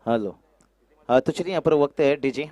Hello. तो चलिए यहाँ पर वक्त है डीजे।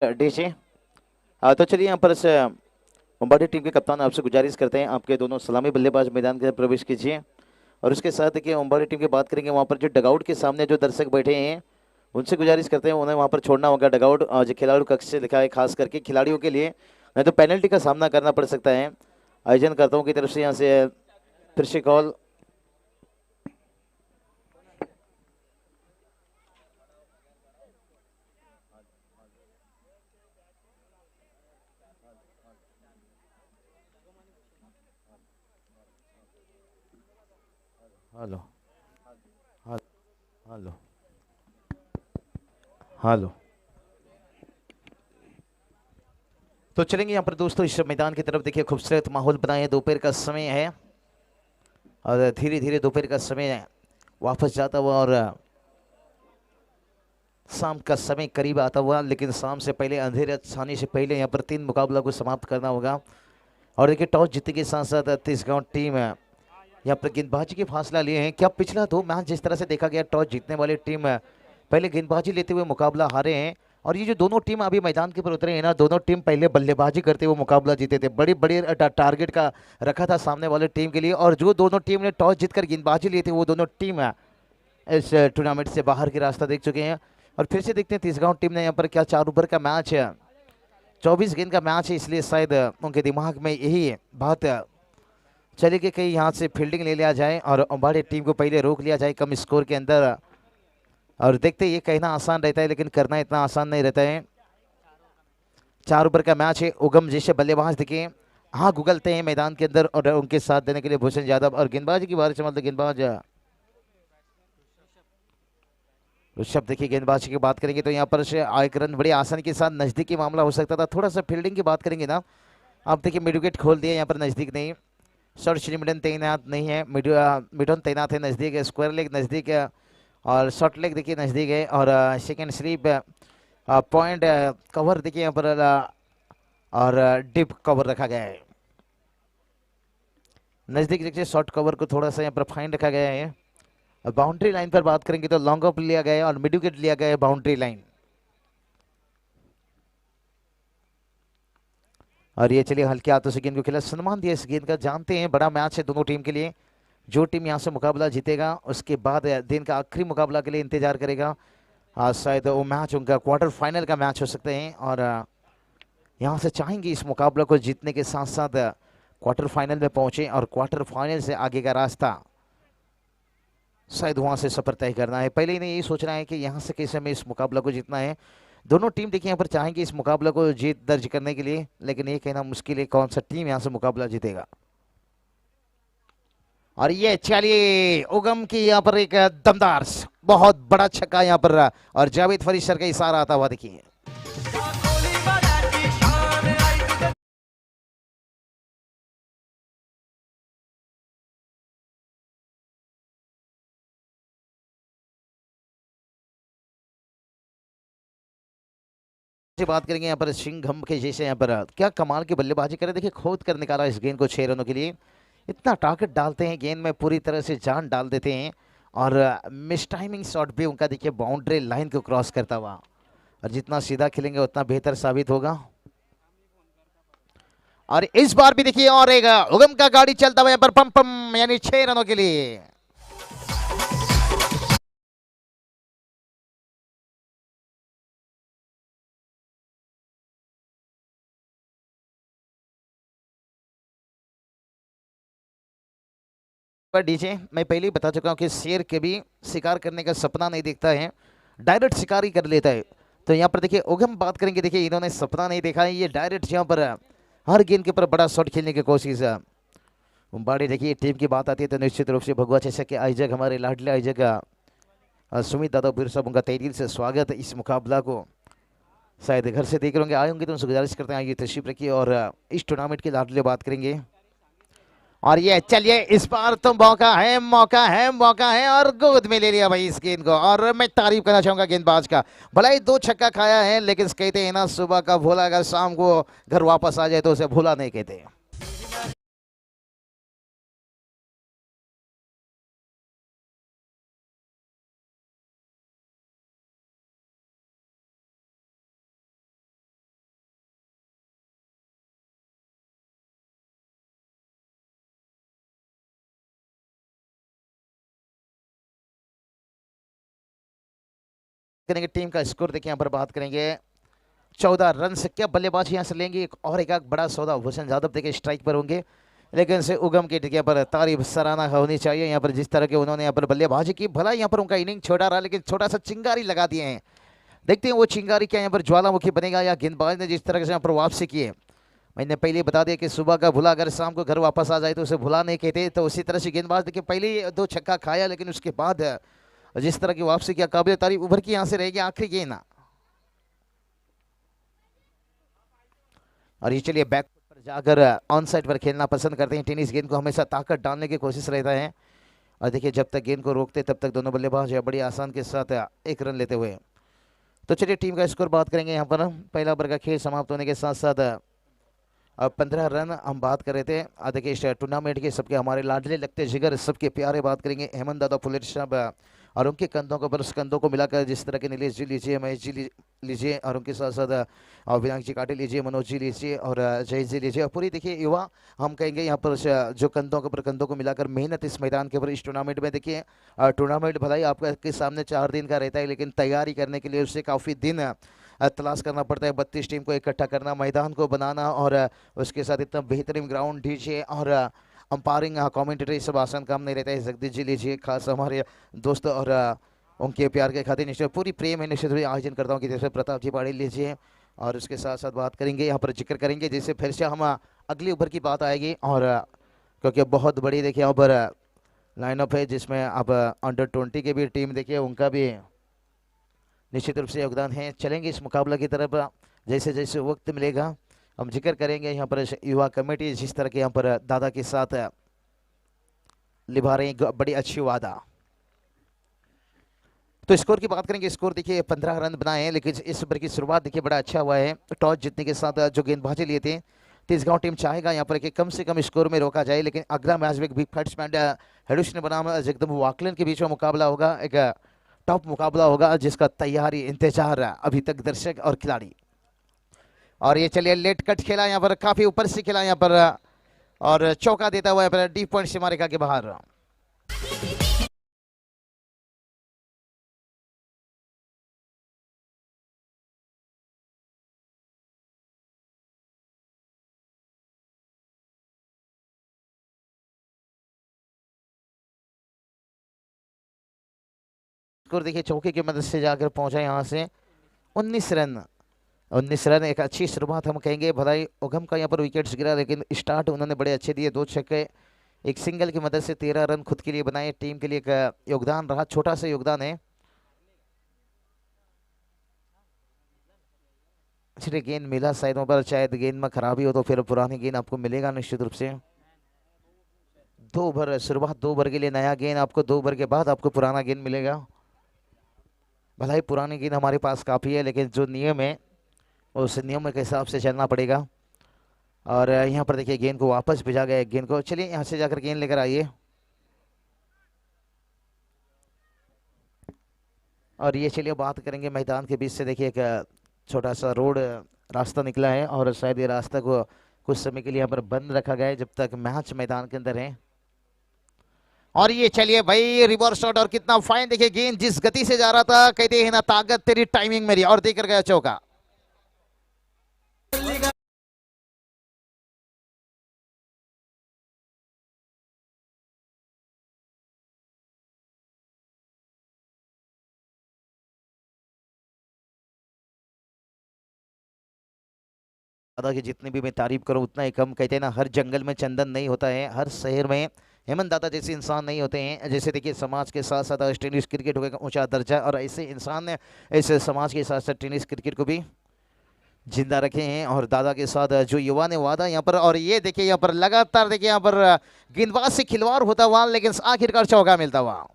डीजे। तो चलिए यहाँ पर से मुंबई टीम के कप्तान आपसे गुजारिश करते हैं, आपके दोनों सलामी बल्लेबाज मैदान के अंदर प्रवेश कीजिए। और उसके साथ देखिए मुंबई टीम की बात करेंगे, वहाँ पर जो डगआउट के सामने जो दर्शक बैठे हैं उनसे गुजारिश करते हैं उन्हें वहाँ पर छोड़ना होगा। डगआउट जो खिलाड़ी कक्ष से लिखा है खास करके खिलाड़ियों के लिए, नहीं तो पेनल्टी का सामना करना पड़ सकता है। आयोजनकर्ताओं की तरफ से यहाँ से फिर से कॉल। Hello hello hello. तो चलेंगे यहाँ पर दोस्तों इस मैदान की तरफ। देखिए खूबसूरत माहौल बना है, दोपहर का समय है और धीरे धीरे दोपहर का समय वापस जाता हुआ और शाम का समय करीब आता हुआ, लेकिन शाम से पहले अंधेरे छाने से पहले यहाँ पर 3 मुकाबला को समाप्त करना होगा। और देखिए टॉस जीतने के साथ साथ तीसगांव टीम यहाँ पर गेंदबाजी के फासला लिए हैं। क्या पिछला 2 मैच जिस तरह से देखा गया, टॉस जीतने वाली टीम पहले गेंदबाजी लेते हुए मुकाबला हारे हैं, और ये जो दोनों टीम अभी मैदान के ऊपर उतरे हैं ना, दोनों टीम पहले बल्लेबाजी करते हुए मुकाबला जीते थे। बड़ी बड़ी टारगेट का रखा था सामने वाले टीम के लिए, और जो दोनों टीम ने टॉस जीतकर गेंदबाजी ली थी वो दोनों टीम इस टूर्नामेंट से बाहर की रास्ता देख चुके हैं। और फिर से देखते हैं तीसगांव टीम ने यहाँ पर क्या 4 ओवर का मैच है, 24 गेंद का मैच है, इसलिए शायद उनके दिमाग में यही बात चले कि कहीं यहाँ से फील्डिंग ले लिया जाए और अंबाड़ी टीम को पहले रोक लिया जाए कम स्कोर के अंदर। और देखते ये कहना आसान रहता है लेकिन करना इतना आसान नहीं रहता है। 4 ओवर का मैच है। उगम जैसे बल्लेबाज दिखे हाँ गुगलते हैं मैदान के अंदर, और उनके साथ देने के लिए भूषण यादव। और गेंदबाजी की बारिश मतलब गेंदबाज ऋषभ। देखिए गेंदबाजी की बात करेंगे तो यहाँ पर से एक रन बड़ी आसानी के साथ नजदीकी मामला हो सकता था। थोड़ा सा फील्डिंग की बात करेंगे ना, आप देखिए मिड विकेट खोल दिया, यहाँ पर नजदीक नहीं। शॉर्ट श्रीमिडन तैनात नहीं है, मिडन तैनात है, नजदीक है। स्क्वायर लेग नजदीक है और शॉर्ट लेग देखिए नजदीक है। और सेकेंड स्लीप पॉइंट कवर देखिए यहाँ पर और डिप कवर रखा गया है नजदीक। देखिए शॉर्ट कवर को थोड़ा सा यहाँ पर फाइन रखा गया है। बाउंड्री लाइन पर बात करेंगे तो लॉन्ग ऑफ लिया गया है और मिड विकेट लिया गया है बाउंड्री लाइन। और ये चलिए हल्के हाथों से गेंद को खेला, सम्मान दिया इस गेंद का। जानते हैं बड़ा मैच है दोनों टीम के लिए, जो टीम यहाँ से मुकाबला जीतेगा उसके बाद दिन का आखिरी मुकाबला के लिए इंतजार करेगा। शायद वो मैच उनका क्वार्टर फाइनल का मैच हो सकते हैं, और यहाँ से चाहेंगे इस मुकाबला को जीतने के साथ साथ क्वार्टर फाइनल में पहुंचे, और क्वार्टर फाइनल से आगे का रास्ता शायद वहां से सफर तय करना है। पहले इन्हें यही सोचना है कि यहाँ से कैसे हमें इस मुकाबला को जीतना है। दोनों टीम देखिए यहाँ पर चाहेंगे इस मुकाबला को जीत दर्ज करने के लिए, लेकिन ये कहना मुश्किल है कौन सा टीम यहाँ से मुकाबला जीतेगा। और ये चलिए उगम की यहाँ पर एक दमदार बहुत बड़ा छक्का यहाँ पर, और जावेद फरीद सर का इशारा आता हुआ देखिए। बात करेंगे यहाँ पर सिंघम के जैसे, यहाँ पर क्या कमाल की बल्लेबाजी करे, देखिए खोद कर निकाला इस गेंद को 6 रनों के लिए। इतना टारगेट डालते हैं गेंद में, पूरी तरह से जान डाल देते हैं, और मिस टाइमिंग शॉट भी उनका देखिए बाउंड्री लाइन को क्रॉस करता हुआ। और जितना सीधा खेलेंगे उतना बेहतर साबित होगा। और इस बार भी देखिए और एक उगम का गाड़ी चलता हुआ यहाँ पर पम पम यानी 6 रनों के लिए। पर डीजे मैं पहले ही बता चुका हूँ कि शेर के भी शिकार करने का सपना नहीं देखता है, डायरेक्ट शिकार ही कर लेता है। तो यहाँ पर देखिए उगम बात करेंगे, देखिए इन्होंने सपना नहीं देखा है, ये डायरेक्ट यहाँ पर हर गेंद के ऊपर बड़ा शॉट खेलने की कोशिश है। उम्बाड़ी देखिए टीम की बात आती है तो निश्चित रूप से भगवा जैसे कि आयोजक हमारे लाडले आयोजक सुमित दादा बिर साहब, उनका तहे दिल से स्वागत है। इस मुकाबला को शायद घर से देख रहे होंगे, आए होंगे तो उनसे गुजारिश करते हैं आइए तशरीफ रखिए और इस टूर्नामेंट के लाडले बात करेंगे। और ये चलिए इस बार तो मौका है, मौका है, मौका है और गोद में ले लिया भाई इस गेंद को। और मैं तारीफ करना चाहूंगा गेंदबाज का, भला ही 2 छक्का खाया है लेकिन कहते हैं ना सुबह का भूला अगर शाम को घर वापस आ जाए तो उसे भूला नहीं कहते। करेंगे टीम का स्कोर देखिए, यहाँ पर बात करेंगे 14 रन से क्या बल्लेबाजी यहाँ से लेंगे। एक और एक बड़ा सौदा हुसैन यादव देखिए स्ट्राइक पर होंगे, लेकिन से उगम की टिकिया पर तारीफ सराहना होनी चाहिए। यहाँ पर जिस तरह के उन्होंने यहाँ पर बल्लेबाजी की, भला यहाँ पर उनका इनिंग छोटा रहा लेकिन छोटा सा चिंगारी लगा दिए हैं। देखते हैं वो चिंगारी क्या यहाँ पर ज्वालामुखी बनेगा या गेंदबाज ने जिस तरह से यहाँ पर वापसी की है। मैंने पहले बता दिया कि सुबह का भुला अगर शाम को घर वापस आ जाए तो उसे भुला नहीं कहते। तो उसी तरह से गेंदबाज देखिए पहले ही 2 छक्का खाया लेकिन उसके बाद जिस तरह की वापसी किया, काबिल तारीफ उभर की यहाँ से रहेगी आखिरी गेंद। और ये चलिए बैक पर जाकर ऑन साइड पर खेलना पसंद करते हैं। टेनिस गेंद को हमेशा ताकत डालने की कोशिश रहता है और देखिए जब तक गेंद को रोकते तब तक दोनों बल्लेबाज बड़ी आसान के साथ 1 रन लेते हुए। तो चलिए टीम का स्कोर बात करेंगे। यहाँ पर पहला ओवर का खेल समाप्त होने के साथ साथ अब 15 रन हम बात कर रहे थे। देखिए इस टूर्नामेंट के सबके हमारे लाडले लगते जिगर सबके प्यारे बात करेंगे हेमंत दादा फुलेर साहब और उनके कंधों को बरस कंधों को मिलाकर जिस तरह के नीलेश जी लीजिए, महेश जी लीजिए और उनके साथ साथ विनायक जी काटे लीजिए, मनोज जी लीजिए और जय जी लीजिए और पूरी देखिए युवा हम कहेंगे यहाँ पर जो कंधों के ऊपर कंधों को मिलाकर मेहनत इस मैदान के ऊपर इस टूर्नामेंट में देखिए। टूर्नामेंट भलाई आपके सामने 4 दिन का रहता है लेकिन तैयारी करने के लिए उससे काफ़ी दिन तलाश करना पड़ता है। 32 टीम को इकट्ठा करना, मैदान को बनाना और उसके साथ इतना बेहतरीन ग्राउंड डीजे और अंपायरिंग कमेंटेटरी सब आसान काम नहीं रहता है। जगदीश जी लीजिए, खास हमारे दोस्त और उनके प्यार के खातिर निश्चित पूरी प्रेम है निश्चित आयोजन करता हूँ कि जैसे प्रताप जी पाड़ी लीजिए और उसके साथ साथ बात करेंगे यहाँ पर जिक्र करेंगे जैसे फिर से हम अगली ओवर की बात आएगी और क्योंकि बहुत बड़ी देखिए यहाँ पर लाइनअप है जिसमें अब अंडर 20 की भी टीम देखिए उनका भी निश्चित रूप से योगदान है। चलेंगे इस मुकाबला की तरफ जैसे जैसे वक्त मिलेगा हम जिक्र करेंगे। यहाँ पर युवा कमेटी जिस तरह के यहाँ पर दादा के साथ निभा रही बड़ी अच्छी वादा। तो स्कोर की बात करेंगे, स्कोर देखिए 15 रन बनाए हैं लेकिन इस ओवर की शुरुआत देखिए बड़ा अच्छा हुआ है। टॉस जीतने के साथ जो गेंदबाजी लिए थे तिसगांव टीम चाहेगा यहाँ पर कि कम से कम स्कोर में रोका जाए, लेकिन अगला मैच में बिग बैट्समैन हेडुशन बनाम जगदम्ब वाकलन के बीच में मुकाबला होगा, एक टॉप मुकाबला होगा जिसका तैयारी इंतजार अभी तक दर्शक और खिलाड़ी। और ये चलिए लेट कट खेला यहाँ पर, काफी ऊपर से खेला यहाँ पर और चौका देता हुआ यहाँ पर डीप पॉइंट सीमा रेखा के बाहर। स्कोर देखिए चौके की मदद से जाकर पहुंचा यहाँ से 19 रन। 19 रन एक अच्छी शुरुआत हम कहेंगे। भलाई उगम का यहाँ पर विकेट्स गिरा लेकिन स्टार्ट उन्होंने बड़े अच्छे दिए, 2 छक्के एक सिंगल की मदद से 13 रन खुद के लिए बनाए। टीम के लिए एक योगदान रहा, छोटा सा योगदान है। अच्छी गेंद मिला साइडों पर, शायद गेंद में खराबी हो तो फिर पुरानी गेंद आपको मिलेगा निश्चित रूप से। 2 ओवर शुरुआत, 2 ओवर के लिए नया गेंद आपको, 2 ओवर के बाद आपको पुराना गेंद मिलेगा। भलाई पुरानी गेंद हमारे पास काफ़ी है लेकिन जो नियम है उस नियम के हिसाब से चलना पड़ेगा। और यहाँ पर देखिए गेंद को वापस भेजा गया गेंद को, चलिए यहाँ से जाकर गेंद लेकर आइए। और ये चलिए बात करेंगे मैदान के बीच से देखिए एक छोटा सा रोड रास्ता निकला है और शायद ये रास्ता को कुछ समय के लिए यहाँ पर बंद रखा गया है जब तक मैच मैदान के अंदर है। और ये चलिए भाई रिवर्स शॉट, और कितना फाइन देखिए, गेंद जिस गति से जा रहा था, कहते हैं ना ताकत तेरी टाइमिंग मेरी, और देकर गया चौका। कि जितनी भी मैं तारीफ करूं उतना ही कम, कहते हैं ना हर जंगल में चंदन नहीं होता है, हर शहर में हेमंत दादा जैसे इंसान नहीं होते हैं। जैसे देखिए समाज के साथ साथ टेनिस क्रिकेट हो गया ऊंचा दर्जा, और ऐसे इंसान ने इस समाज के साथ साथ टेनिस क्रिकेट को भी जिंदा रखे हैं। और दादा के साथ जो युवा ने वादा यहाँ पर, और ये देखिए यहाँ पर लगातार देखिए यहाँ पर गेंदबाज से खिलवाड़ होता हुआ, लेकिन आखिरकार चौका मिलता हुआ।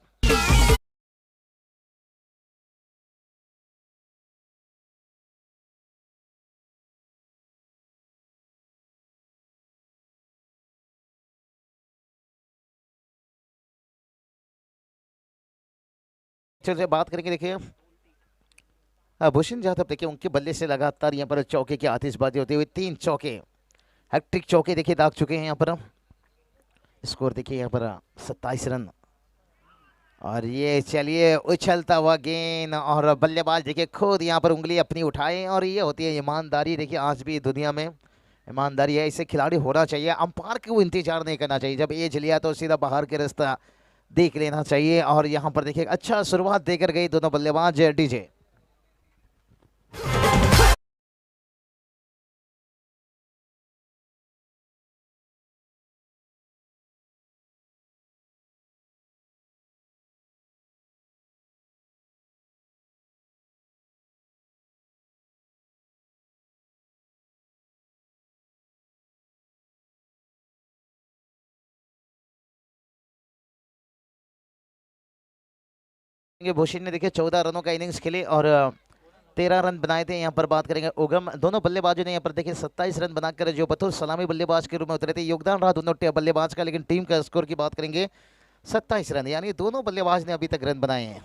चलिए बात करेंगे, देखिए भूषण जाधव देखिए उनके बल्ले से लगातार यहाँ पर चौके की आतिशबाजी होते हुए 3 चौके, हैट्रिक चौके देखिए दाग चुके हैं यहाँ पर। स्कोर देखिए यहाँ पर 27 रन। और ये चलिए उछलता हुआ गेंद, और बल्लेबाज देखिए खुद यहाँ पर उंगली अपनी उठाए, और ये होती है ईमानदारी। देखिए आज भी दुनिया में ईमानदारी है, इससे खिलाड़ी होना चाहिए। अंपायर को इंतजार नहीं करना चाहिए, जब एज लिया तो सीधा बाहर के रास्ता देख लेना चाहिए। और यहाँ पर देखिए अच्छा शुरुआत देकर गई दोनों बल्लेबाज। डीजे भूषण ने देखिए 14 रनों का इनिंग्स खेले और 13 रन बनाए थे। यहाँ पर बात करेंगे उगम, दोनों बल्लेबाजों ने यहाँ पर देखिए 27 रन बनाकर जो बतौर सलामी बल्लेबाज के रूप में उतरे थे, योगदान रहा दोनों बल्लेबाज का। लेकिन टीम का स्कोर की बात करेंगे 27 रन, यानी दोनों बल्लेबाज ने अभी तक रन बनाए हैं।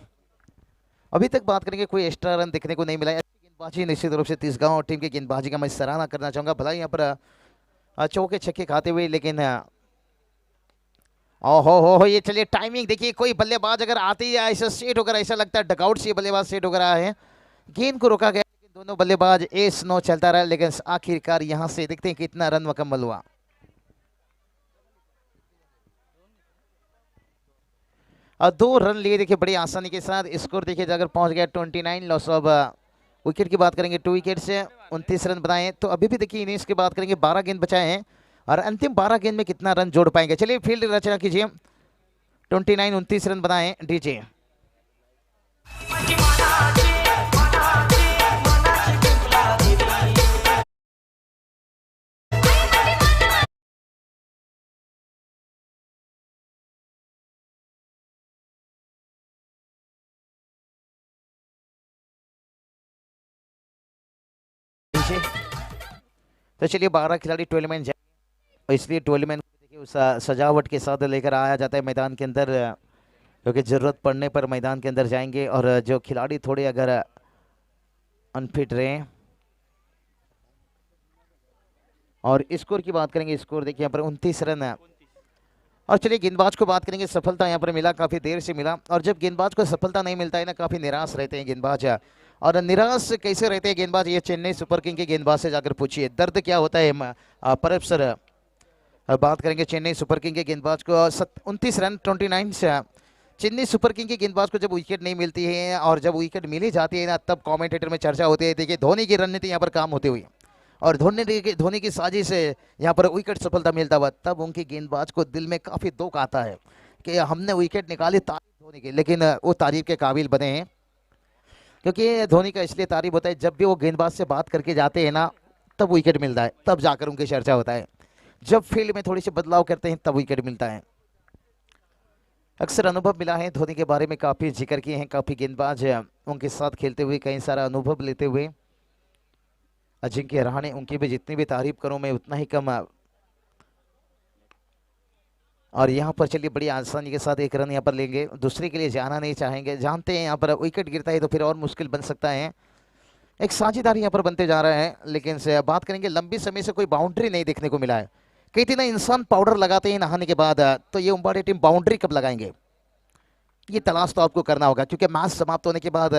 अभी तक बात करेंगे कोई एक्स्ट्रा रन देखने को नहीं मिला है। गेंदबाजी निश्चित रूप से तिसगांव टीम की गेंदबाजी का मैं सराहना करना चाहूंगा, भला यहाँ पर चौके छक्के खाते हुए, लेकिन ओहो हो ये चलिए टाइमिंग देखिए, कोई बल्लेबाज अगर आते ही ऐसा सेट होकर, ऐसा लगता है डकआउट से बल्लेबाज सेट होकर आया है, गेंद को रोका गया, लेकिन दोनों बल्लेबाज एस नो चलता रहा। लेकिन आखिरकार यहां से देखते हैं कितना रन मुकम्मल हुआ। और 2 रन लिए देखिए बड़ी आसानी के साथ, स्कोर देखिए अगर पहुंच गया 29। लॉस ऑफ विकेट की बात करेंगे 2 विकेट से 29 रन बनाए। तो अभी भी देखिए इनिंग्स की बात करेंगे 12 गेंद बचाए हैं, और अंतिम 12 गेंद में कितना रन जोड़ पाएंगे। चलिए फील्ड रचना कीजिए। 29 29 रन बनाए डीजे। तो चलिए 12 खिलाड़ी टूर्नामेंट जाए, इसलिए टूर्नामेंट देखिए उस सजावट के साथ लेकर आया जाता है मैदान के अंदर, क्योंकि ज़रूरत पड़ने पर मैदान के अंदर जाएंगे। और जो खिलाड़ी थोड़े अगर अनफिट रहे, और स्कोर की बात करेंगे, स्कोर देखिए यहाँ पर 29 रन है। और चलिए गेंदबाज को बात करेंगे, सफलता यहाँ पर मिला, काफ़ी देर से मिला। और जब गेंदबाज को सफलता नहीं मिलता है ना, काफ़ी निराश रहते हैं गेंदबाज। और निराश कैसे रहते हैं गेंदबाज, ये चेन्नई सुपर किंग के गेंदबाज से जाकर पूछिए दर्द क्या होता है। परब सर बात करेंगे चेन्नई सुपर किंग के गेंदबाज को। 29 रन 29 से चेन्नई सुपर किंग के गेंदबाज को जब विकेट नहीं मिलती है, और जब विकेट मिली जाती है ना, तब कमेंटेटर में चर्चा होती है। देखिए धोनी की रणनीति यहाँ पर काम होती हुई, और धोनी की साजिश से यहाँ पर विकेट सफलता मिलता हुआ, तब उनके गेंदबाज को दिल में काफ़ी दुख आता है कि हमने विकेट निकाली, तारीफ धोनी की, लेकिन वो तारीफ के काबिल बने हैं। क्योंकि धोनी का इसलिए तारीफ होता है, जब भी वो गेंदबाज से बात करके जाते हैं ना, तब विकेट मिलता है, तब जाकर उनकी चर्चा होता है। जब फील्ड में थोड़ी सी बदलाव करते हैं तब विकेट मिलता है। अक्सर अनुभव मिला है धोनी के बारे में, काफ़ी जिक्र किए हैं, काफ़ी गेंदबाज उनके साथ खेलते हुए कई सारा अनुभव लेते हुए। अजिंक्य रहाणे, उनकी भी जितनी भी तारीफ करूं मैं उतना ही कम। और यहाँ पर चलिए बड़ी आसानी के साथ 1 रन यहाँ पर लेंगे, दूसरे के लिए जाना नहीं चाहेंगे, जानते हैं यहाँ पर विकेट गिरता है तो फिर और मुश्किल बन सकता है। एक साझेदारी यहाँ पर बनते जा रहा है, लेकिन से बात करेंगे लंबी समय से कोई बाउंड्री नहीं देखने को मिला है। कई दिन इंसान पाउडर लगाते हैं नहाने के बाद, तो ये उम्बाड़े टीम बाउंड्री कब लगाएंगे, ये तलाश तो आपको करना होगा, क्योंकि मैच समाप्त होने के बाद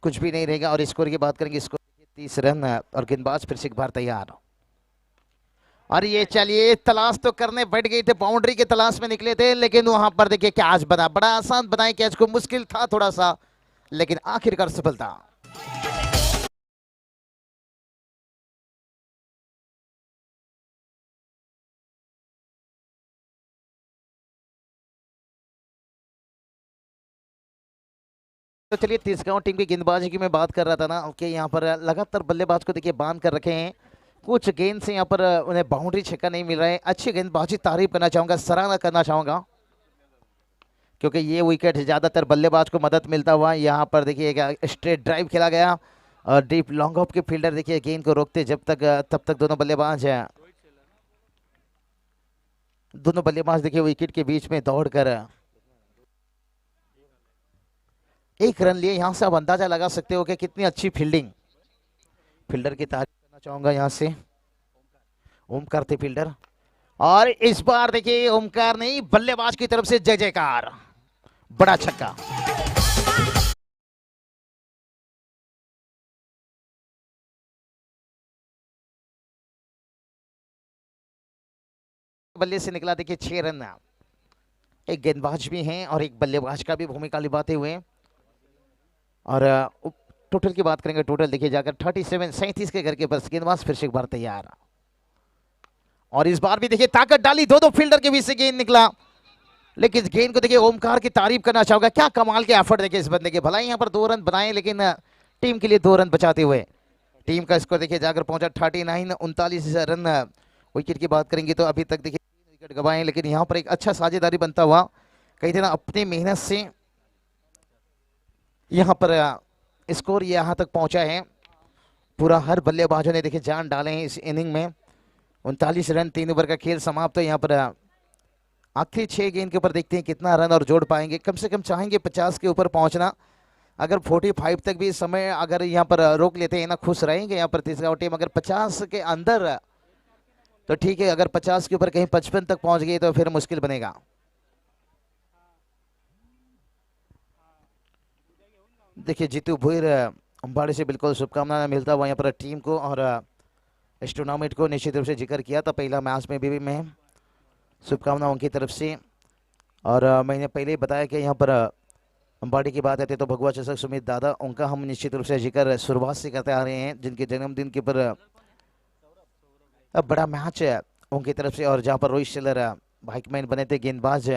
कुछ भी नहीं रहेगा। और स्कोर की बात करेंगे, स्कोर 30 रन और गेंदबाज फिर से एक बार तैयार। और ये चलिए तलाश तो करने बैठ गए थे, बाउंड्री के तलाश में निकले थे, लेकिन वहां पर देखिए कैच बना, बड़ा आसान बनाए कैच को, मुश्किल था थोड़ा सा, लेकिन आखिरकार सफलता। तो चलिए तिसगांव टीम की गेंदबाजी की मैं बात कर रहा था ना कि यहाँ पर लगातार बल्लेबाज को देखिए बांध कर रखे हैं, कुछ गेंद से यहाँ पर उन्हें बाउंड्री छक्का नहीं मिल रहा है। अच्छी गेंदबाजी, तारीफ करना चाहूंगा, सराहना करना चाहूंगा, क्योंकि ये विकेट ज्यादातर बल्लेबाज को मदद मिलता हुआ। यहाँ पर देखिए स्ट्रेट ड्राइव खेला गया और डीप लॉन्ग ऑफ के फील्डर देखिए गेंद को रोकते जब तक तब तक दोनों बल्लेबाज देखिए विकेट के बीच में दौड़कर एक रन लिए। यहां से आप अंदाजा लगा सकते हो कि कितनी अच्छी फील्डिंग, फील्डर की तारीफ करना चाहूंगा यहां से, ओमकार थे फील्डर। और इस बार देखिए ओमकार नहीं, बल्लेबाज की तरफ से जय जयकार, बड़ा छक्का। बल्ले से निकला देखिए 6 रन, एक गेंदबाज भी हैं और एक बल्लेबाज का भी भूमिका निभाते हुए। और टोटल की बात करेंगे, टोटल देखिए जाकर 37 के घर के बस, गेंदबाज फिर से एक बार तैयार। और इस बार भी देखिए ताकत डाली, दो फील्डर के बीच से गेंद निकला, लेकिन गेंद को देखिए ओमकार की तारीफ करना चाहूंगा, क्या कमाल के एफर्ट देखिए इस बंदे के। भला यहाँ पर 2 रन बनाए, लेकिन टीम के लिए 2 रन बचाते हुए टीम का स्कोर देखिए जाकर पहुंचा 39 रन। विकेट की बात करेंगे तो अभी तक देखिए 3 विकेट गंवाए, लेकिन यहाँ पर एक अच्छा साझेदारी बनता हुआ, कहीं देना अपनी मेहनत से यहाँ पर स्कोर यहाँ तक पहुंचा है। पूरा हर बल्लेबाजों ने देखिए जान डाले हैं इस इनिंग में। 39 रन, 3 ओवर का खेल समाप्त। तो यहाँ पर आखिरी 6 गेंद के ऊपर देखते हैं कितना रन और जोड़ पाएंगे। कम से कम चाहेंगे 50 के ऊपर पहुंचना, अगर 45 तक भी समय अगर यहाँ पर रोक लेते हैं ना, खुश रहेंगे यहाँ पर तिसगांव टीम। अगर 50 के अंदर तो ठीक है, अगर 50 के ऊपर कहीं 55 तक पहुंच गई तो फिर मुश्किल बनेगा। देखिए जीतू भुईर अंबाड़ी से बिल्कुल शुभकामना मिलता हुआ यहाँ पर टीम को, और इस टूर्नामेंट को निश्चित रूप से जिक्र किया था पहला मैच में भी मैं, शुभकामना उनकी तरफ से। और मैंने पहले ही बताया कि यहाँ पर अंबाड़ी की बात आती तो भगवा चषक सुमित दादा, उनका हम निश्चित रूप से जिक्र शुरुआत से करते आ रहे हैं, जिनके जन्मदिन के ऊपर बड़ा मैच है उनकी तरफ से। और जहाँ पर रोहित शेलर बाइकमैन बने थे गेंदबाज।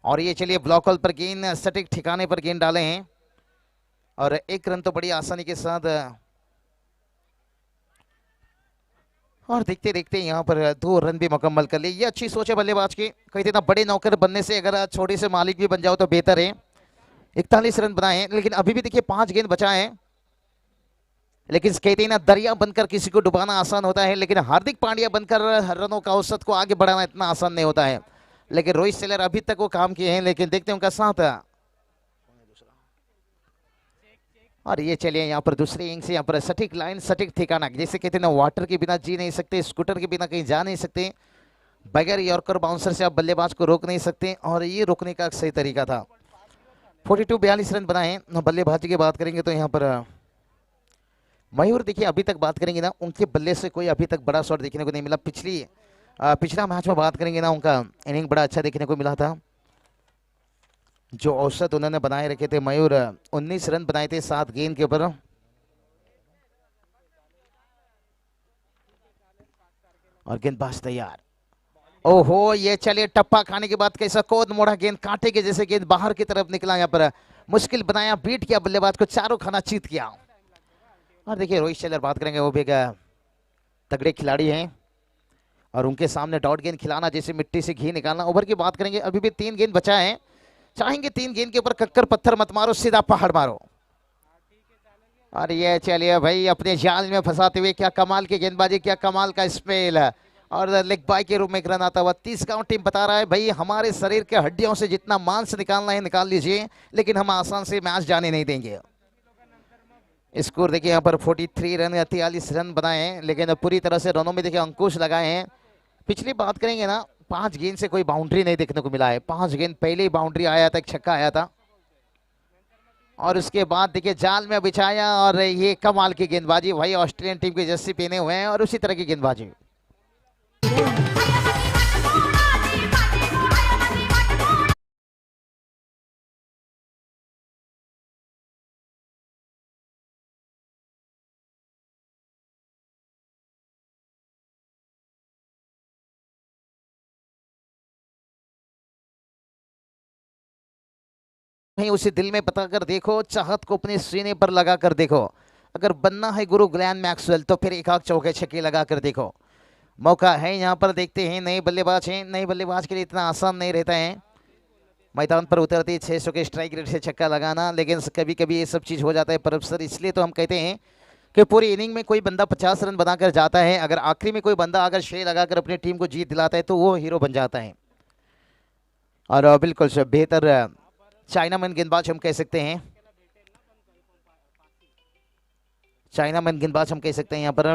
और ये चलिए ब्लॉक हॉल पर गेंद सटीक ठिकाने पर गेंद डाले हैं, और 1 रन तो बड़ी आसानी के साथ। और देखते देखते यहाँ पर 2 रन भी मुकम्मल कर लिए। ये अच्छी सोच है बल्लेबाज की, कहीं इतना बड़े नौकर बनने से अगर छोटे से मालिक भी बन जाओ तो बेहतर है। 41 रन बनाए हैं, लेकिन अभी भी देखिए 5 गेंद बचाए हैं। लेकिन कहते हैं ना, दरिया बनकर किसी को डुबाना आसान होता है, लेकिन हार्दिक पांड्या बनकर रनों का औसत को आगे बढ़ाना इतना आसान नहीं होता है। लेकिन रोहित शेलर अभी तक वो काम किए हैं, लेकिन देखते हैं उनका साथ। और ये चलिए यहाँ पर दूसरी इनिंग से यहाँ पर सटीक लाइन, सटीक ठिकाना, जैसे कहते हैं ना, वाटर के बिना जी नहीं सकते, स्कूटर के बिना कहीं जा नहीं सकते, बगैर यॉर्कर बाउंसर से आप बल्लेबाज को रोक नहीं सकते, और ये रोकने का सही तरीका था। 42 रन बनाए। बल्लेबाजी की बात करेंगे तो यहाँ पर मयूर देखिए अभी तक बात करेंगे ना, उनके बल्ले से कोई अभी तक बड़ा शॉट देखने को नहीं मिला। पिछला मैच में बात करेंगे ना, उनका इनिंग बड़ा अच्छा देखने को मिला था। जो औसत उन्होंने बनाए रखे थे, मयूर 19 रन बनाए थे 7 गेंद के ऊपर। और गेंदबाज तैयार। ओहो, ये चलिए टप्पा खाने के बाद कैसा कोद मोड़ा, गेंद कांटे के जैसे गेंद बाहर की तरफ निकला, यहाँ पर मुश्किल बनाया, बीट किया बल्लेबाज को, चारों खाना चीत किया। और देखिए रोहित शेलर बात करेंगे, वो भी एक तगड़े खिलाड़ी हैं, और उनके सामने डॉट गेंद खिलाना जैसे मिट्टी से घी निकालना। ओवर की बात करेंगे, अभी भी 3 गेंद बचा है, चाहेंगे 3 गेंद के ऊपर कक्कर पत्थर मत मारो, सीधा पहाड़ मारो। और ये चलिए भाई अपने जाल में फंसाते हुए, क्या कमाल की गेंदबाजी, क्या कमाल का स्पेल, और लेग बाय के रूप में एक रन आता हुआ। तिसगांव टीम बता रहा है भाई, हमारे शरीर के हड्डियों से जितना मांस निकालना है निकाल लीजिए, लेकिन हम आसान से मैच जाने नहीं देंगे। स्कोर देखिए यहाँ पर 43 रन या 43 रन बनाए हैं, लेकिन पूरी तरह से रनों में देखिए अंकुश लगाए हैं। पिछली बात करेंगे ना, 5 गेंद से कोई बाउंड्री नहीं देखने को मिला है। 5 गेंद पहले ही बाउंड्री आया था, एक छक्का आया था और उसके बाद देखिए जाल में बिछाया और ये कमाल की गेंदबाजी भाई, ऑस्ट्रेलियन टीम की जर्सी पहने हुए हैं और उसी तरह की गेंदबाजी। नहीं, उसे दिल में बता कर देखो, चाहत को अपने सीने पर लगा कर देखो। अगर बनना है गुरु ग्लैन मैक्सवेल तो फिर एक आध चौके छक्के लगा कर देखो। मौका है यहाँ पर, देखते हैं। नए बल्लेबाज हैं, नए बल्लेबाज के लिए इतना आसान नहीं रहता है मैदान पर उतरते ही 600 के स्ट्राइक रेट से छक्का लगाना, लेकिन कभी कभी ये सब चीज़ हो जाता है पर अफसर। इसलिए तो हम कहते हैं कि पूरी इनिंग में कोई बंदा 50 रन बनाकर जाता है, अगर आखिरी में कोई बंदा अगर 6 लगाकर अपनी टीम को जीत दिलाता है तो वो हीरो बन जाता है। और बिल्कुल बेहतर चाइनामैन गेंदबाज हम कह सकते हैं, चाइनामैन गेंदबाज हम कह सकते हैं यहाँ पर।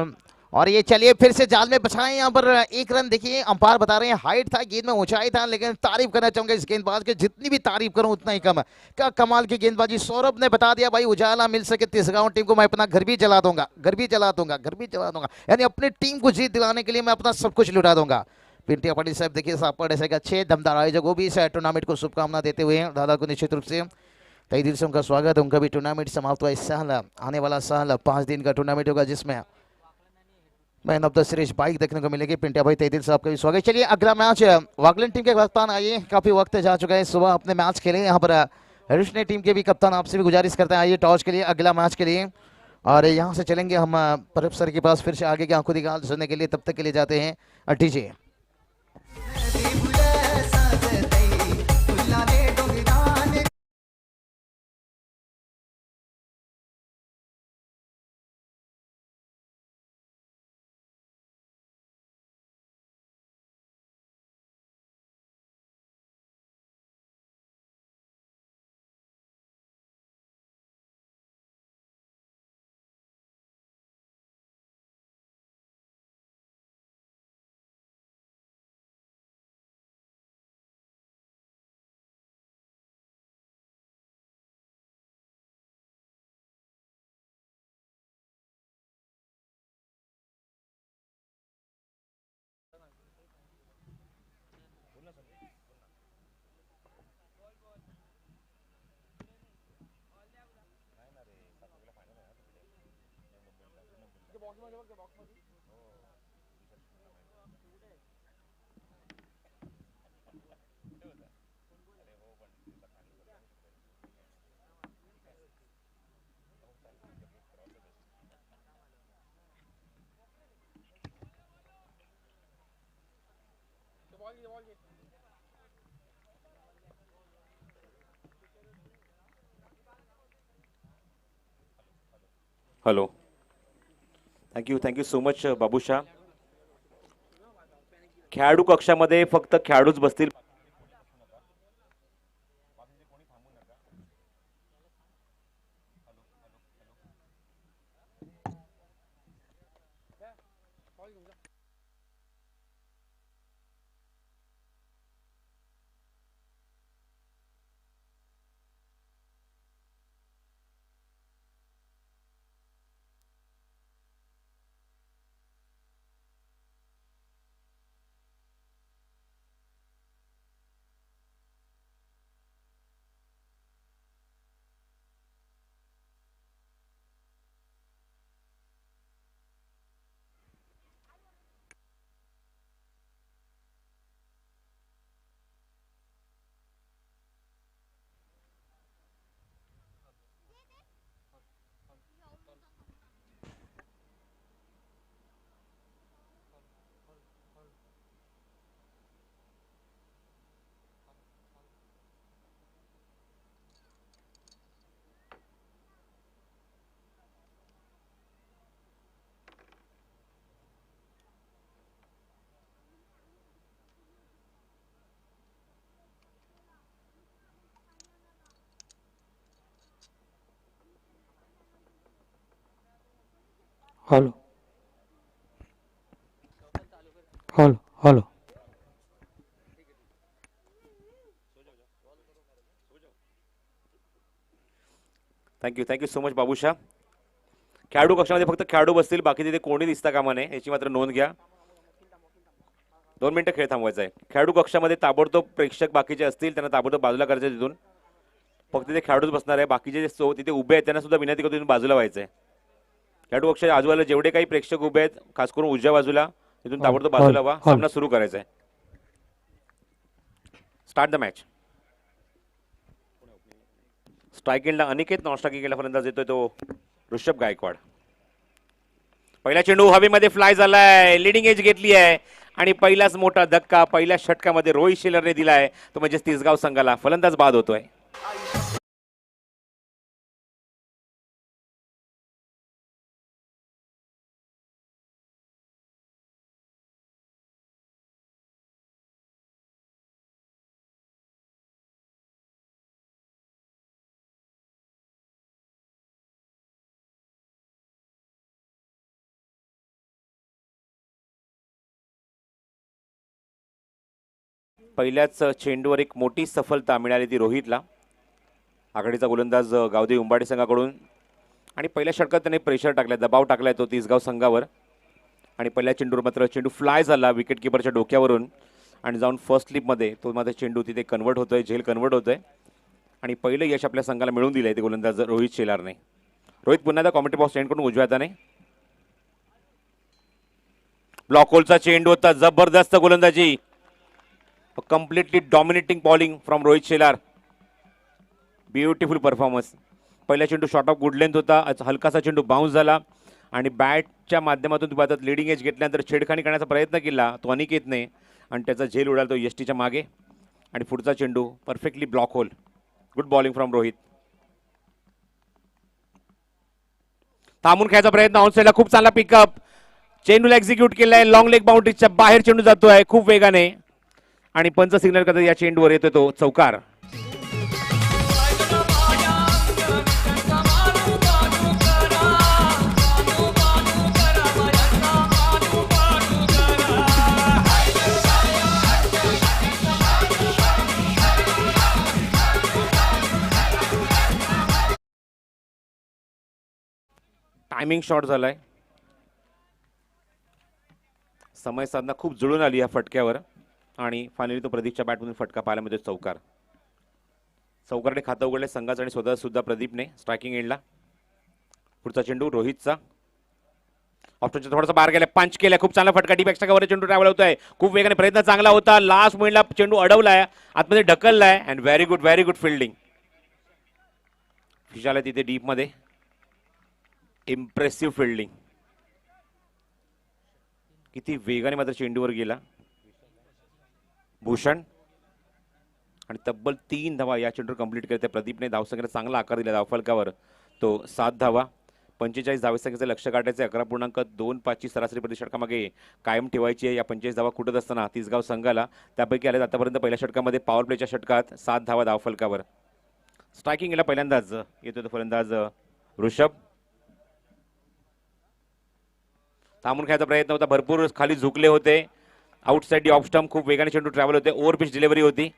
और ये चलिए फिर से जाल में बचाएं यहाँ पर। एक रन देखिए, अंपायर बता रहे हैं हाइट था, गेंद में ऊंचाई था, लेकिन तारीफ करना चाहूंगा इस गेंदबाज के, जितनी भी तारीफ करूं उतना ही कम है। क्या कमाल की गेंदबाजी। सौरभ ने बता दिया भाई, उजाला मिल सके तिसगांव टीम को, मैं अपना घर भी जला दूंगा, घर भी जला दूंगा, घर भी जला दूंगा, यानी अपनी टीम को जीत दिलाने के लिए मैं अपना सब कुछ लुटा दूंगा। पिंटिया पाटिल साहब देखिए, सापड़ ऐसे अच्छे दमदार आयोजक, वो भी इस टूर्नामेंट को शुभकामना देते हुए दादा को निश्चित रूप से तहे दिल से उनका स्वागत है। उनका भी टूर्नामेंट समाप्त हुआ इस साल, आने वाला साल 5 दिन का टूर्नामेंट होगा, जिसमें man of the series bike देखने को मिलेगी। पिंटिया भाई, तहे दिल से आपका भी स्वागत। चलिए अगला मैच वागलैंड टीम के कप्तान आइए, काफी वक्त जा चुका है, सुबह अपने मैच खेले यहाँ पर। हरीश ने टीम के भी कप्तान, आपसे भी गुजारिश करते हैं आइए टॉस के लिए, अगला मैच के लिए। और यहाँ से चलेंगे हम परब सर के पास फिर से आगे की आंखों की गाल सुनने के लिए। तब तक के लिए जाते हैं DJ. Hello, thank you so much Babusha. खेळाडू कक्षामध्ये फक्त खेळाडूच बसतील. Hello hello hello thank you so much Babusha. खेळाडू कक्षामध्ये फक्त खेळाडू बसतील, बाकी तिथे कोणी दिसता कामा नये याची मात्र नोंद घ्या. 2 मिनिटं खेळ थांबवायचा आहे. खेळाडू कक्षामध्ये ताबडतोब प्रेक्षक बाकीचे असतील त्यांना ताबडतोब बाजूला करायचं तिथून. फक्त तिथे खेळाडूच बसणार आहे, बाकीचे जे तिथे उभे आहेत त्यांना सुद्धा विनंती करतो तिथून बाजूला व्हायचंय. खेळाडू कक्षाच्या आजूबाजूला जेवढे काही प्रेक्षक उभे आहेत, खास करून उजव्या बाजूला, तिथून ताबडतोब बाजूला व्हा. सामना सुरू करायचा आहे. Start the match. स्ट्रायकिंगला अनिकेत, नॉन स्ट्रायकिंगला फलंदाज येतोय तो ऋषभ गायकवाड. पहिला चेंडू हवेमध्ये फ्लाय झालाय, लिडिंग एज घेतली आहे आणि पहिलाच मोठा धक्का पहिल्या षटकामध्ये रोहित शेलरने दिलाय, तो म्हणजे तिसगाव संघाला. फलंदाज बाद होतोय. पहिल्याच चेंडूवर एक मोठी सफलता मिळाली ती रोहितला. आघाडीचा गोलंदाज गावदेवी उंबाडे संघाकडून, आणि पहिल्या षटकात त्याने प्रेशर टाकलाय, दबाव टाकलाय तो तिसगाव संघावर. आणि पहिल्या चेंडूवर मात्र चेंडू फ्लाय झाला विकेट किपरच्या डोक्यावरून आणि जाऊन फर्स्ट स्लिपमध्ये तो मात्र चेंडू तिथे कन्वर्ट होतोय, झेल कन्वर्ट होतोय. आणि पहिलं यश आपल्या संघाला मिळवून दिलंय ते गोलंदाज रोहित शेलारने. रोहित पुन्हा एकदा कॉमेंट्री बॉक्स एंड करून उजव्या हाताने. ब्लॉक होलचा चेंडू होता, जबरदस्त गोलंदाजी, completely dominating bowling from Rohit Shelar. Beautiful performance. पहिला चेंडू शॉर्ट ऑफ गुड लेंथ होता, हलकासा चेंडू बाउन्स झाला आणि बॅटच्या माध्यमातून तुम्ही लिडिंग एज घेतल्यानंतर छेडखानी करण्याचा प्रयत्न केला तो अनिकेतने आणि त्याचा झेल उडाला तो यष्टीच्या मागे. आणि पुढचा चेंडू perfectly block whole. Good bowling from Rohit. थांबून खेळायचा प्रयत्न, ऑन साईडला खूप चांगला पिकअप, चेंडूला एक्झिक्यूट केलाय, लॉंग लेग बाउंड्रीच्या बाहेर चेंडू जातोय खूप वेगाने आणि पंच सिग्नल करता या चेंडूवर येतोय तो चौकार. टायमिंग शॉट झालाय. समय साधना खूप जुळून आली या फटक्यावर आणि फायनली तो प्रदीपच्या बॅटमधून फटका पाहायला मिळतो चौकार. चौकारने खातं उघडले संघाचं आणि स्वतः सुद्धा प्रदीपने स्ट्रायकिंग एंडला. पुढचा चेंडू रोहितचा, ऑप्शनचा थोडासा बाहेर गेला, पंच केलाय, खूप चांगला फटका, डीप एक्स्ट्रा कव्हर चेंडू ट्रॅव्हल होतोय, खूप वेगाने प्रयत्न चांगला होता, लास्ट मोमेंटला चेंडू अडवलाय, आतमध्ये ढकललाय अँड व्हेरी गुड फिल्डिंग. फिशाला तिथे डीप मध्ये, इम्प्रेसिव्ह फिल्डिंग. किती वेगाने मात्र चेंडूवर गेला भूषण आणि तब्बल 3 धावा या चेंडूवर कंप्लीट करते प्रदीपने. धावसंख्येला चांगला आकार दिला धावफलकावर, तो 7 धावा. 45 धावसंख्येचं लक्ष काढायचे, 11.25 ची सरासरी प्रति षटकामागे कायम ठेवायची आहे या 45 धावा कुठत असताना तिसगाव संघाला. त्यापैकी आले आतापर्यंत पहिल्या षटकामध्ये पॉवर प्लेच्या षटकात 7 धावा धावफलकावर. स्ट्रायकिंगला पहिल्यांदाच येतो तो फलंदाज ऋषभ. थांबून खेळायचा प्रयत्न होता, भरपूर खाली झुकले होते, आउटसाइड ऑफ स्टंप, खूप वेगाने चेंडू ट्रॅव्हल होते, ओव्हर पिच डिलिव्हरी होती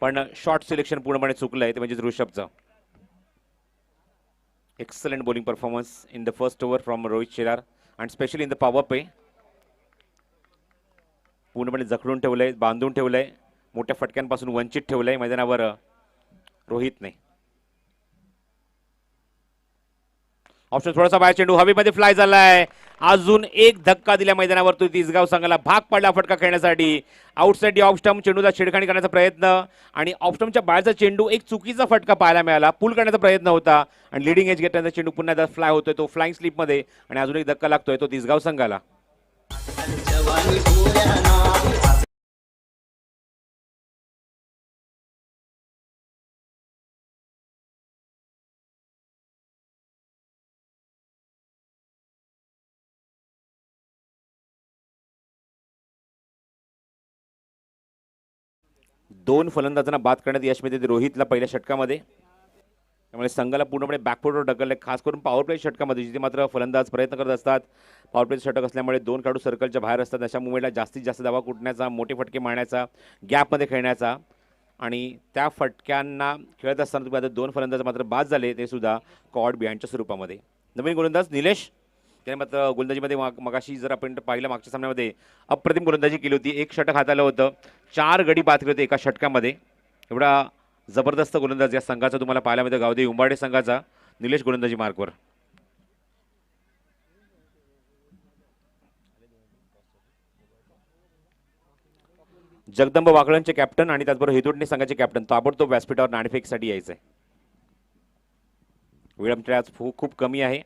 पण शॉर्ट सिलेक्शन पूर्णपणे चुकलंय ते म्हणजे ऋषभचं. Excellent bowling performance in the first over from Rohit Shelar and specially in the power play. पूर्णपणे जखडून ठेवलंय, बांधून ठेवलंय, मोठ्या फटक्यांपासून वंचित ठेवलंय मैदानावर रोहितने. ऑप्शन थोडासा बाहेर, चेंडू हवेमध्ये फ्लाय झालाय, अजून एक धक्का दिल्या मैदानावर तो तिसगाव संघाला, भाग पडला फटका खेळण्यासाठी. आउटसाइड ऑफ स्टंप चेंडूचा छेडखाणी करण्याचा प्रयत्न आणि ऑफ स्टंपच्या बाहेरचा चेंडू एक चुकीचा फटका पाहायला मिळाला, पुल करण्याचा प्रयत्न होता आणि लिडिंग एज घेतल्यानंतर चेंडू पुन्हा एकदा फ्लाय होतोय तो फ्लाइंग स्लिपमध्ये आणि अजून एक धक्का लागतोय तो तिसगाव संघाला. दोन फलंदाजांना बाद करण्यात यश मिळते रोहितला पहिल्या षटकामध्ये. त्यामुळे संघाला पूर्णपणे बॅकफुटवर ढकलले, खास करून पॉवर प्ले षटकामध्ये जिथे मात्र फलंदाज प्रयत्न करत असतात. पॉवर प्ले षटक असल्यामुळे 2 खेळाडू सर्कलच्या बाहेर असतात. अशा मुवमेंटला जास्तीत जास्त धावा कुटण्याचा, मोठे फटके मारण्याचा, गॅपमध्ये खेळण्याचा आणि त्या फटक्यांना खेळत असताना तुम्ही आता 2 फलंदाज मात्र बाद झाले, ते सुद्धा कॉड बिहाइंडच्या स्वरूपामध्ये. नवीन गोलंदाज निलेश, त्याने मात्र गोलंदाजीमध्ये मगाशी जर आपण पाहिलं मागच्या सामन्यामध्ये अप्रतिम गोलंदाजी केली होती. 1 षटक हाताळलं होतं, 4 गडी बाद केले होते एका षटकामध्ये. एवढा जबरदस्त गोलंदाज या संघाचा तुम्हाला पाहायला मिळतं. गावदेवी उंबाडे संघाचा निलेश गोलंदाजी मार्कवर. जगदंब वाकळणचे कॅप्टन आणि त्याचबरोबर हेदुडणे संघाचे कॅप्टन ताबडतोब व्यासपीठावर नाणेफेकीसाठी यायचं आहे. वेळ आमच्या आज खूप कमी आहे,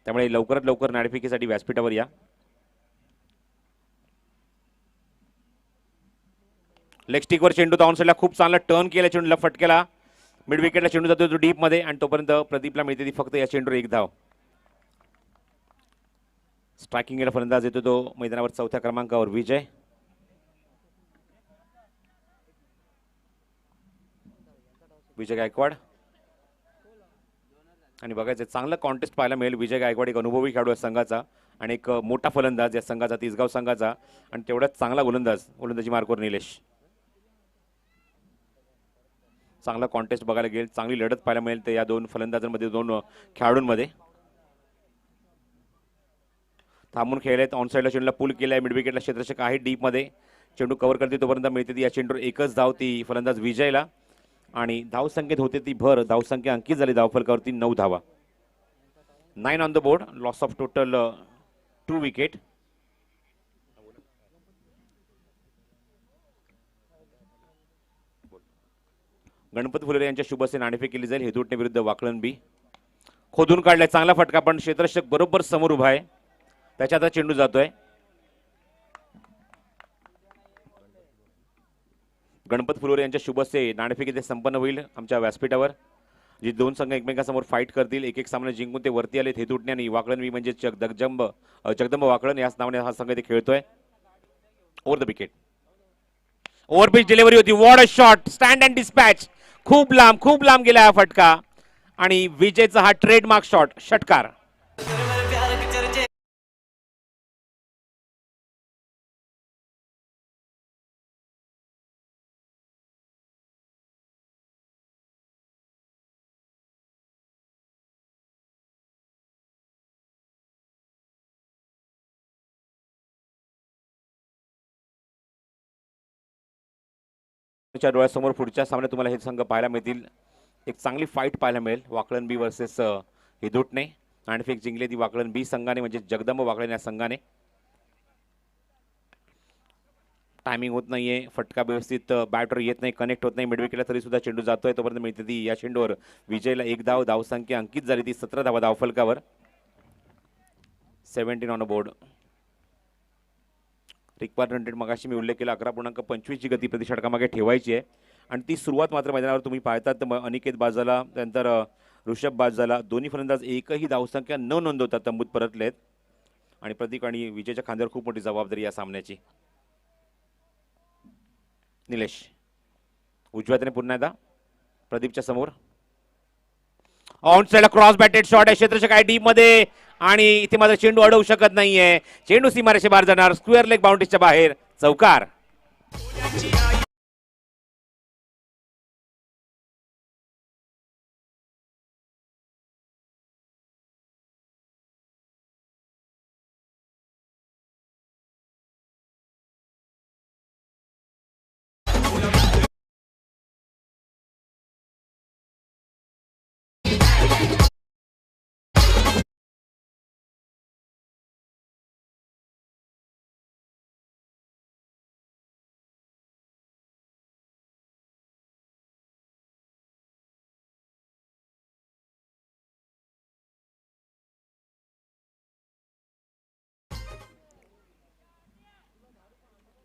त्यामुळे लवकरात लवकर नाणेफेकीसाठी व्यासपीठावर या. लेग स्टिकवर चेंडू डाऊन साईडला खूप चांगला टर्न केला, चेंडूला फटकेला, मिड विकेटला चेंडू जातो तो डीपमध्ये आणि तोपर्यंत प्रदीपला मिळते ती फक्त या चेंडूवर 1 धाव. स्ट्रायकिंगला फलंदाज येतो तो मैदानावर 4थ्या क्रमांकावर विजय. विजय गायकवाड आणि बघायचं चांगलं कॉन्टेस्ट पाहायला मिळेल. विजय गायकवाड एक अनुभवी खेळाडू आहे संघाचा आणि एक मोठा फलंदाज या संघाचा, तिसगाव संघाचा, आणि तेवढाच चांगला गोलंदाजी मार्कवर निलेश. चांगला कॉन्टेस्ट बघायला गेल, चांगली लढत पाहायला मिळेल ते या 2 फलंदाजांमध्ये, 2 खेळाडूंमध्ये. थांबून खेळले, ऑन साईडला चेंडूला पुल केलाय, मिड विकेटला क्षेत्ररक्षक आहे डीपमध्ये, चेंडू कव्हर करते तोपर्यंत मिळते ती या चेंडूवर 1च धाव ती फलंदाज विजयला आणि धावसंख्येत होते ती भर. धावसंख्या अंकित झाली धावफलकावरती 9 धावा. 9 on the board, loss of total 2 wicket. Ganpat Fulere यांच्या शुभ हस्ते नाणेफेक केली जाईल. हेदुटणे विरुद्ध वाकळण बी. खोदून काढलाय, चांगला फटका, पण क्षेत्ररक्षक बरोबर समोर उभा आहे, त्याच्या आता चेंडू जातोय. गणपत फुलोरे यांच्या शुभ हस्ते नाणेफेक इथे संपन्न होईल आमच्या व्यासपीठावर. जे 2 संघ एकमेकांसमोर फाईट करतील, एक सामना जिंकून ते वरती आले. हेदुटणे आणि वाकळण वी म्हणजे जगदंब वाकळण याच नावाने हा संघ इथे खेळतोय. Over the wicket, over pitch delivery होती. What a shot, stand and dispatch. खूप लांब गेला हा फटका आणि विजयचा हा ट्रेडमार्क शॉट, षटकार. डोळ्यासमोर पुढच्या सामन्यात तुम्हाला हे संघ पाहायला मिळतील. एक चांगली फाईट पाहायला मिळेल. Wakalan B versus Hedutane. नाणेफेक जिंकली ती वाकळण बी संघाने, म्हणजे जगदंब वाकळण या संघाने. टायमिंग होत नाहीये, फटका व्यवस्थित बॅटवर येत नाही, कनेक्ट होत नाही मिड विकेटला, तरी सुद्धा चेंडू जातोय तोपर्यंत मिळते ती या चेंडूवर विजयला 1 धाव. धावसंख्या अंकित झाली ती 17 धावा धावफलकावर. 17 on a board. Required run मगाशी मी उल्लेख केला 11.25 ची गती प्रति षटकामागे ठेवायची आहे आणि ती सुरुवात मात्र मैदानावर तुम्ही पाहतात. अनिकेत बाद झाला, त्यानंतर ऋषभ बाद झाला. दोन्ही फलंदाज एकही धावसंख्या न नोंदवता तंबूत परतलेत आणि प्रतीक आणि विजयच्या खांद्यावर खूप मोठी जबाबदारी या सामन्याची. निलेश उजव्या हाताने पुन्हा एकदा प्रदीपच्या समोर. On side cross batted shot आहे, क्षेत्ररक्षक आहे डीप मध्ये आणि इथे मात्र चेंडू अडवू शकत नाहीये. चेंडू सीमारेषे बाहेर जाणार, स्क्वेअर लेग बाउंड्रीच्या बाहेर, चौकार.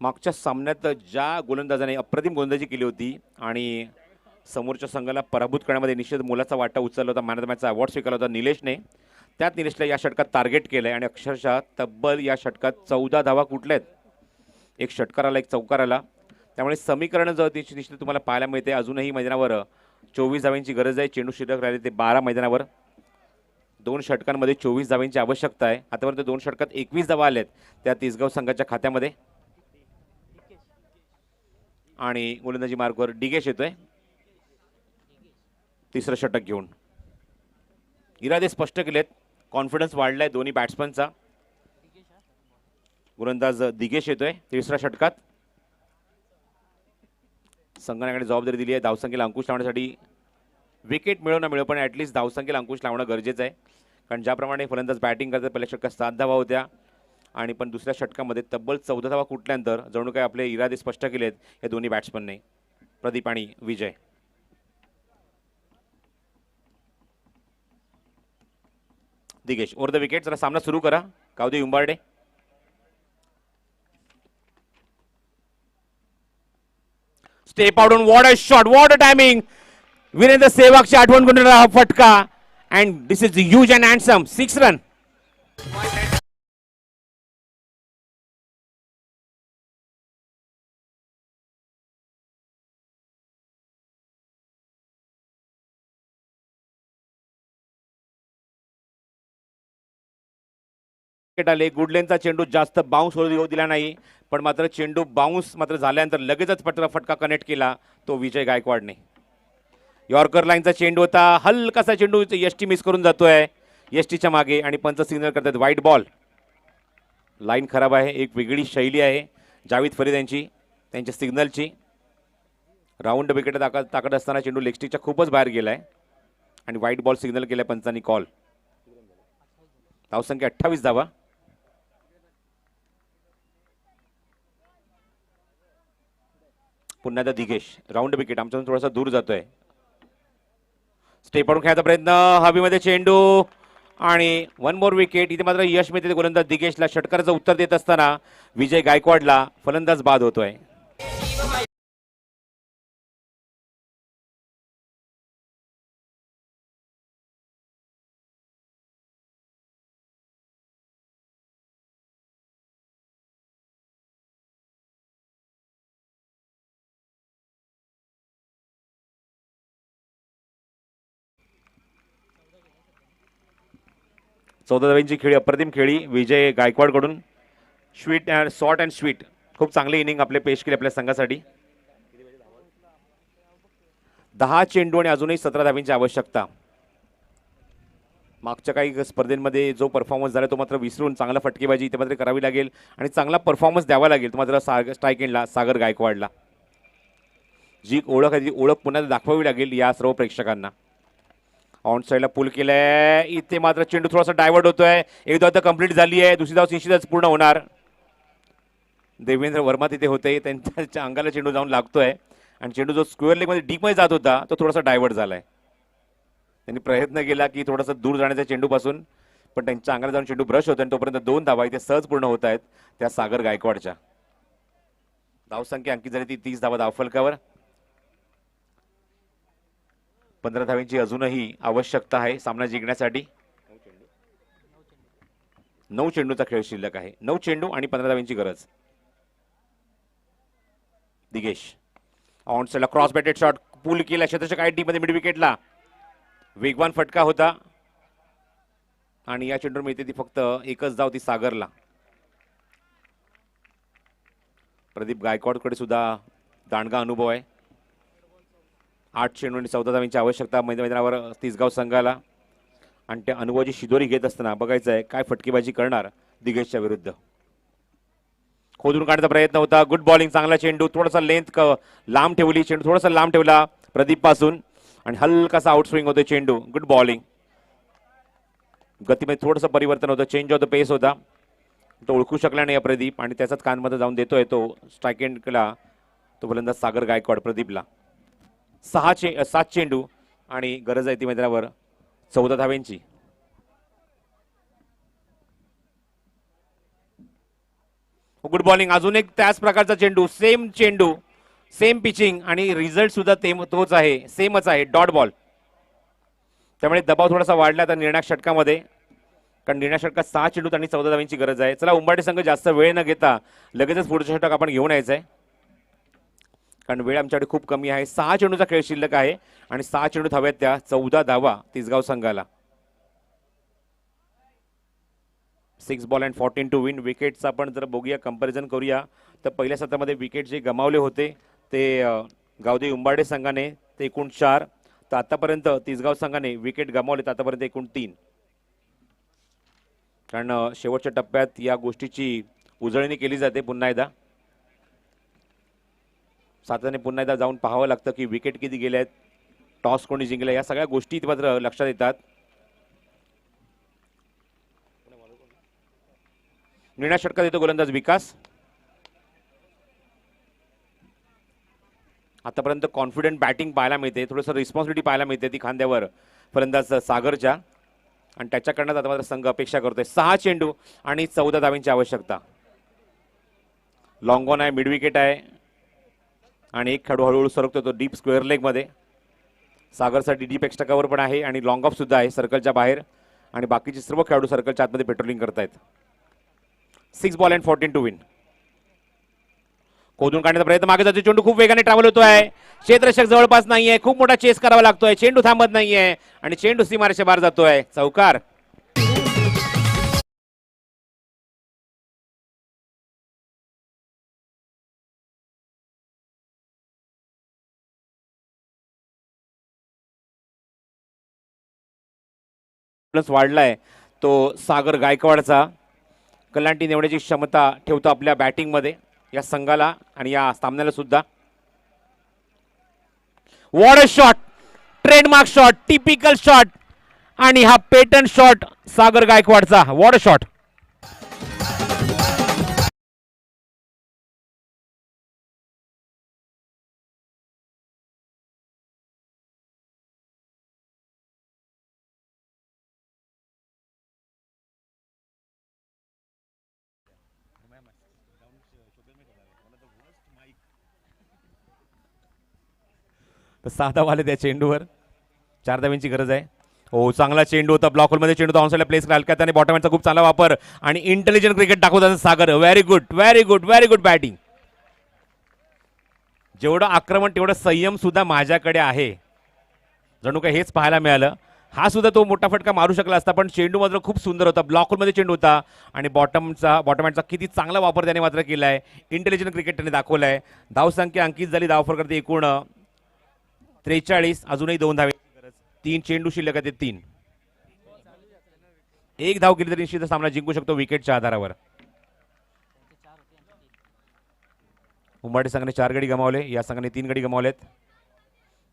मागच्या सामन्यात ज्या गोलंदाजाने अप्रतिम गोलंदाजी केली होती आणि समोरच्या संघाला पराभूत करण्यामध्ये निश्चित मोलाचा वाटा उचलला होता, मॅन ऑफ द मॅचचा अवॉर्ड स्वीकारला होता निलेशने. त्यात निलेशला या षटकात टार्गेट केलंय आणि अक्षरशः तब्बल या षटकात 14 धावा कुठल्यात, एक षटकार आला, एक चौकार आला. त्यामुळे समीकरण जर निश्चित तुम्हाला पाहायला मिळते. अजूनही मैदानावर 24 धावांची गरज आहे. चेंडू शिल्लक राहिले ते 12 मैदानावर. 2 षटकांमध्ये 24 धावांची आवश्यकता आहे. आतापर्यंत 2 षटकात 21 धावा आल्यात त्या तिसगाव संघाच्या खात्यामध्ये. आणि गोलंदाजी मार्कवर डिगेश येतोय तिसरं षटक घेऊन. इरादे स्पष्ट केलेत, कॉन्फिडन्स वाढलाय दोन्ही बॅट्समनचा. गोलंदाज दिगेश येतोय तिसऱ्या षटकात. संघाकडे जबाबदारी दिली आहे धावसंख्येला अंकुश लावण्यासाठी. विकेट मिळो ना मिळो पण ॲटलिस्ट धावसंख्येला अंकुश लावणं गरजेचं आहे. कारण ज्याप्रमाणे फलंदाज बॅटिंग करतात पहिल्या षटकात 7 धावा होत्या आणि पण दुसऱ्या षटकामध्ये तब्बल 14 धावा कुठल्यानंतर जणू काय आपले इरादे स्पष्ट केलेत या दोन्ही बॅट्समनने, प्रदीप आणि Vijay. Digesh over the wicket. जरा सामना सुरू करा Gaondevi Umbarde. Step out on what a shot, what a timing. Virender सेहवागची आठवण करून हा फटका and this is huge and handsome 6 run. आले गुडलेनचा चेंडू जास्त बाउन्स होऊ दिला नाही, पण मात्र चेंडू बाउन्स मात्र झाल्यानंतर लगेचच फटका कनेक्ट केला तो विजय गायकवाडने. यॉर्कर लाईनचा चेंडू होता, हलकासा चेंडू यष्टी मिस करून जातोय यष्टीच्या मागे आणि पंच सिग्नल करतात वाईट बॉल. लाईन खराब आहे, एक वेगळी शैली आहे जावेद फरीद यांची त्यांच्या सिग्नलची. राऊंड विकेट ताकद असताना चेंडू लेगस्टिकच्या खूपच बाहेर गेलाय आणि वाईट बॉल सिग्नल केलाय पंचांनी कॉल. धावसंख्या 28 धावा. पुन्हा एकदा दिगेश राऊंड विकेट आमच्याकडून थोडासा दूर जातोय. स्टेप आउट खेळायचा प्रयत्न, हवेमध्ये चेंडू आणि 1 मोर विकेट. इथे मात्र यश मिळते गोलंदाज दिगेशला. षटकाराचं उत्तर देत असताना विजय गायकवाडला फलंदाज बाद होतोय. चौदा धावांची खेळी, अप्रतिम खेळी विजय गायकवाडकडून. Sweet and short and sweet, खूप चांगली इनिंग आपले पेश केली आपल्या संघासाठी. 10 चेंडू आणि अजूनही 17 धावांची आवश्यकता. मागच्या काही स्पर्धेमध्ये जो परफॉर्मन्स झाला तो मात्र विसरून चांगला फटकेबाजी इथे मात्र करावी लागेल आणि चांगला परफॉर्मन्स द्यावा लागेल तो मात्र स्ट्राईक एंडला सागर गायकवाडला. जी ओळख आहे ती ओळख पुन्हा दाखवावी लागेल या सर्व प्रेक्षकांना. ऑन साईडला पुल केलाय, इथे मात्र चेंडू थोडासा डायव्हर्ट होतोय. एक धाव तर कंप्लीट झाली आहे, दुसरी धाव निश्चितच पूर्ण होणार. देवेंद्र वर्मा तिथे होते, त्यांच्या अंगाला चेंडू जाऊन लागतोय आणि चेंडू जो स्क्वेअर लेगमध्ये डीपमध्ये जात होता तो थोडासा डायव्हर्ट झालाय. त्यांनी प्रयत्न केला की थोडासा दूर जाण्याच्या चेंडूपासून, पण त्यांच्या अंगाला जाऊन चेंडू ब्रश होतो आणि तोपर्यंत 2 धावा इथे सहज पूर्ण होत आहेत त्या सागर गायकवाडच्या. धावसंख्या अंकित झाली ती 30 धावा धावफलकावर. 15 धावांची अजूनही आवश्यकता आहे सामना जिंकण्यासाठी. 9 चेंडूचा खेळ शिल्लक आहे. 9 चेंडू आणि 15 धावांची गरज. दिगेश ऑन साईडला क्रॉस बॅटेड शॉट, पूल केला क्षेत्राच्या काही टीमध्ये मिड विकेटला. वेगवान फटका होता आणि या चेंडूवर मिळते ती फक्त एकच धाव, ती सागरला. प्रदीप गायकवाडकडे सुद्धा दांडगा अनुभव आहे. 8 चेंडू आणि 14 धावांची आवश्यकता मैदानावर तिसगाव संघाला. आणि त्या अनुभवाची शिदोरी घेत असताना बघायचं आहे काय फटकेबाजी करणार दिगेशच्या विरुद्ध. खोदून काढण्याचा प्रयत्न होता, गुड बॉलिंग, चांगला चेंडू, थोडासा लेंथ लांब ठेवली, चेंडू थोडासा लांब ठेवला प्रदीप पासून आणि हलकासा आउट स्विंग होतो चेंडू. Good bowling. गतीमध्ये थोडंसं परिवर्तन होतं, चेंज ऑफ द पेस होता, तो ओळखू शकला नाही प्रदीप आणि त्याचाच कानमध्ये जाऊन देतोय तो स्ट्राईक एंडला तो फलंदाज सागर गायकवाड. प्रदीपला 7 चेंडू आणि गरज आहे ती मैदानावर 14 धावांची. गुड बॉलिंग, अजून एक त्याच प्रकारचा चेंडू, सेम चेंडू, सेम पिचिंग आणि रिझल्ट सुद्धा तोच आहे, सेमच आहे, डॉट बॉल. त्यामुळे दबाव थोडासा वाढला तर निर्णायक षटकामध्ये, कारण निर्णायक षटकात 6 चेंडू आणि 14 धावांची गरज आहे. चला उंबाडे संघ जास्त वेळ न घेता लगेचच पुढचं षटक आपण घेऊन यायचं आहे, कारण वेळ आमच्याकडे खूप कमी आहे. 6 चेंडूचा खेळ शिल्लक आहे आणि 6 चेंडूत हव्यात त्या 14 धावा तिसगाव संघाला. 6 बॉल अँड 14 टू विन. विकेटचा आपण जर बघूया, कंपॅरिझन करूया तर पहिल्या सत्रामध्ये विकेट जे गमावले होते ते गावदेवी उंबाडे संघाने ते एकूण 4, तर आतापर्यंत तिसगाव संघाने विकेट गमावले तर आतापर्यंत एकूण 3. कारण शेवटच्या टप्प्यात या गोष्टीची उजळणी केली जाते पुन्हा एकदा. सातत्याने पुन्हा एकदा जाऊन पाहावं लागतं की विकेट किती गेले आहेत, टॉस कोणी जिंकला, या सगळ्या गोष्टी मात्र लक्षात येतात. निर्णय षटकात येतो गोलंदाज विकास. आतापर्यंत कॉन्फिडंट बॅटिंग पाहायला मिळते, थोडंसं रिस्पॉन्सिबिलिटी पाहायला मिळते ती खांद्यावर फलंदाज सागरच्या, आणि त्याच्याकडनं आता मात्र संघ अपेक्षा करतोय 6 चेंडू आणि 14 धावांची आवश्यकता. लॉंग ऑन आहे, मिड विकेट आहे आणि एक खेळाडू हळूहळू सरकतो तो डीप स्क्वेअर लेगमध्ये. सागरसाठी डीप एक्स्ट्रा कव्हर पण आहे आणि लॉंग ऑफ सुद्धा आहे सर्कलच्या बाहेर, आणि बाकीचे सर्व खेळाडू सर्कलच्या आतमध्ये पेट्रोलिंग करतायत. 6 बॉल अँड 14 टू विन. खोदून काढण्याचा प्रयत्न, मागे जातो चेंडू, खूप वेगाने ट्रॅव्हल होतोय, क्षेत्ररक्षक जवळपास नाहीये, खूप मोठा चेस करावा लागतोय, चेंडू थांबत नाहीये आणि चेंडू सीमारेषे बाहेर जातोय. चौकार. प्लस वाढलाय तो सागर गायकवाडचा. कलांटी नेवण्याची क्षमता ठेवतो आपल्या बॅटिंगमध्ये या संघाला आणि या सामन्याला सुद्धा. What a shot, trademark shot, typical shot, आणि हा पेटर्न शॉट सागर गायकवाडचा. What a shot. तर 6 धावा आले त्या चेंडूवर, 4 धाव्यांची गरज आहे. हो, चांगला चेंडू होता, ब्लॉक होलमध्ये चेंडू ऑन साईडला प्लेस केला हलक्यात आणि बॉटम हँडचा खूप चांगला वापर आणि इंटेलिजंट क्रिकेट दाखवतात Sagar. Very good, very good, very good batting. जेवढं आक्रमण तेवढं संयम सुद्धा माझ्याकडे आहे, जणू काय हेच पाहायला मिळालं. हा सुद्धा तो मोठा फटका मारू शकला असता, पण चेंडू मात्र खूप सुंदर होता, ब्लॉक होलमध्ये चेंडू होता आणि बॉटम हँडचा किती चांगला वापर त्याने मात्र केलाय. इंटेलिजंट क्रिकेट त्याने दाखवलाय. धावसंख्या अंकित झाली, धावफर करते एकूण 43, अजूनही 2 धावेची गरज. 3 चेंडू शिल्लक आहेत, 3. एक धाव केली तरी निश्चित सामना जिंकू शकतो विकेटच्या आधारावर. उंबाडी संघाने 4 गडी गमावले, या संघाने 3 गडी गमावलेत.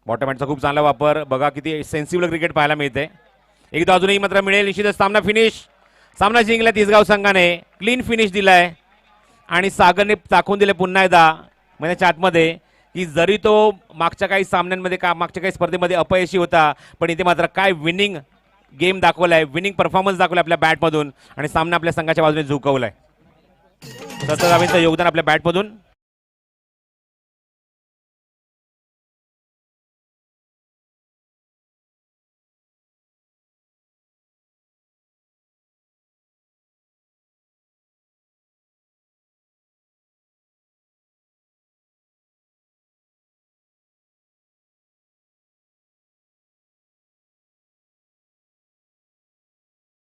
बॉटम हँडचा खूप चांगला वापर, बघा किती सेन्सिबल क्रिकेट पाहायला मिळते. एक धाव अजूनही मात्र मिळेल निश्चितच. सामना फिनिश, सामना जिंकला तिसगाव संघाने, क्लीन फिनिश दिलाय आणि सागरने दाखवून दिले पुन्हा एकदा म्हणजे आतमध्ये की जरी तो मागच्या काही सामन्यांमध्ये मागच्या काही स्पर्धेमध्ये अपयशी होता, पण इथे मात्र काय विनिंग गेम दाखवलाय, विनिंग परफॉर्मन्स दाखवलाय आपल्या बॅटमधून आणि सामना आपल्या संघाच्या बाजूने झुकवलाय. 17 धावांचं योगदान आपल्या बॅटमधून.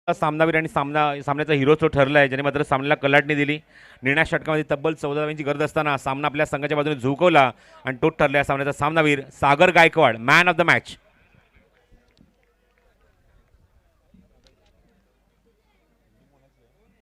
सामनावीर आणि सामन्याचा हिरो तो ठरलाय, ज्याने मात्र सामन्याला कलाटणी दिली. निर्णायक षटकामध्ये तब्बल 14 धावांची गरज असताना सामना आपल्या संघाच्या बाजूने झुकवला आणि तो ठरला सामन्याचा सामनावीर Sagar Gaikwad, man of the match.